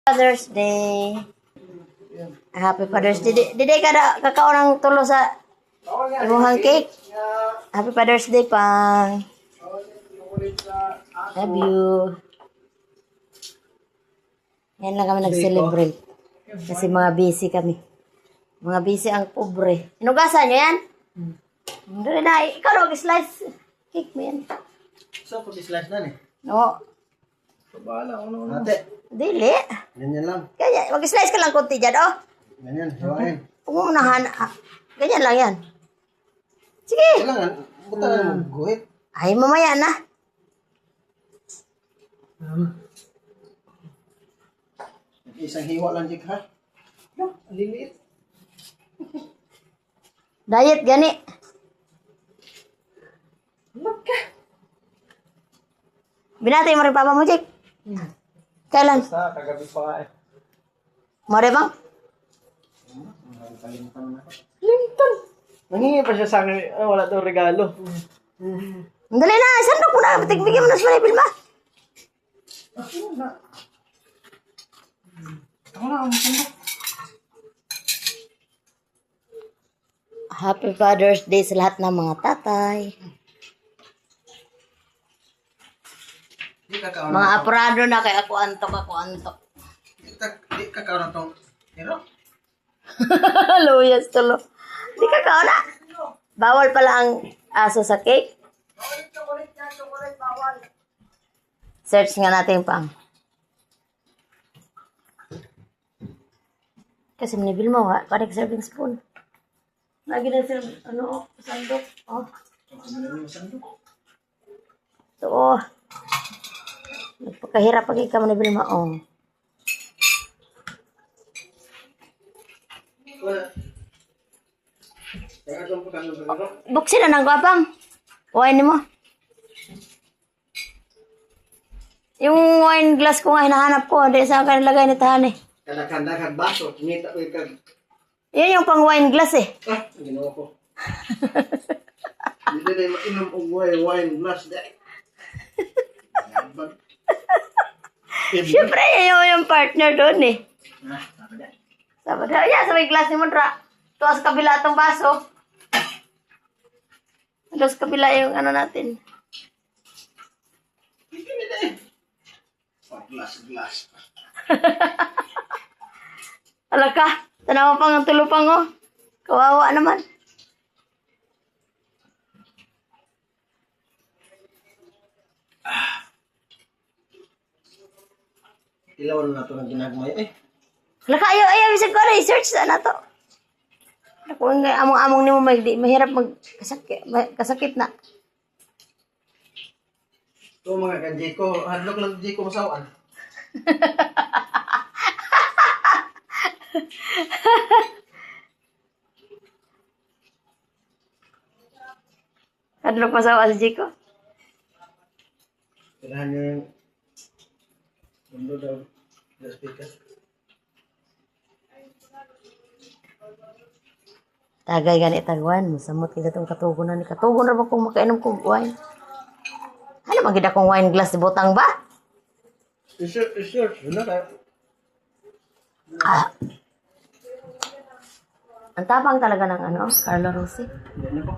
Father's Day. Happy Father's Day. Didi ka na kakao ng tulo sa imuhang cake. Happy Father's Day, Pang. Love you. Yan lang kami nag-celebrate. Kasi mga busy kami. Mga busy ang pobre. Inugasan nyo yan? Dali na. Ikaw na mag-slice. Cake mo yan. So, pag-slice na eh. Oo. Bahala, ano. Ate. Dili. Ganyan lang. Kaya, mag-slice ka lang konti dyan, oh. Ganyan, hawain. Umunahan. Ganyan lang yan. Sige. Kailangan, buta na mo guhit. Ay, mamaya na. Isang hiwa lang, Jik, ha? No, liliit. Diet, gani. Maka. Binati mo rin papa mo, Jake. Kailan? Sa, kagabi pa eh. More bang? Linton. Nangingi pa siya sa akin, wala daw regalo. Dali na, sandok mo na. Bigyan mo na sa manipil ba? Ako na. Ako na, sandok. Happy Father's Day sa lahat ng mga tatay. Mga aprado na kay ako antok. Di kakao na itong hero. Luyas tulo. Di ka na. Bawal pala ang aso sa cake. Search nga natin pang. Kasi manibil mo ha. Correct serving spoon. Lagi na sila, sandok. Oh. Ito, oh. Nagpakahirap pag ikaw manibil mo, oh. Buksin na ng guwapang. Wine mo. Yung wine glass ko nga hinahanap ko. Hindi saan ka nilagay ni Tahan eh. Kanda-kanda baso. Kinita ko yung Yun yung pang wine glass eh. Ah, ginawa ko. Hindi na yung mainom o wine glass dahil. Siyempre, yun yung partner doon eh. Ah, sabi dahil. Sabi na, yeah, sa may glass ni Mundra. Tuwa sa kabila itong baso. Tuwa sa kabila yung ano natin. Hindi dahil. Glass. Ala ka, tanawa pang ang tulupang oh. Kawawa naman. Ilawan na ito ng ginagmay eh. Ala ka, ayaw, bisag ko research na to. Kung among-among ni mo mahirap kasakit na. Ito mga ka-Jiko, hadlok lang Jiko masawaan. Hadlok masawa si Jiko. Kailangan nyo yung mundo daw. The speaker. Tagay gani tagwan, masamot kita itong katugon na ni katugon na ba kung makainom kong wine? Ano maganda kong wine glass di botang ba? Sure. Wala kayo. Ah. Ang tapang talaga ng Carlo Rossi. Hindi na po.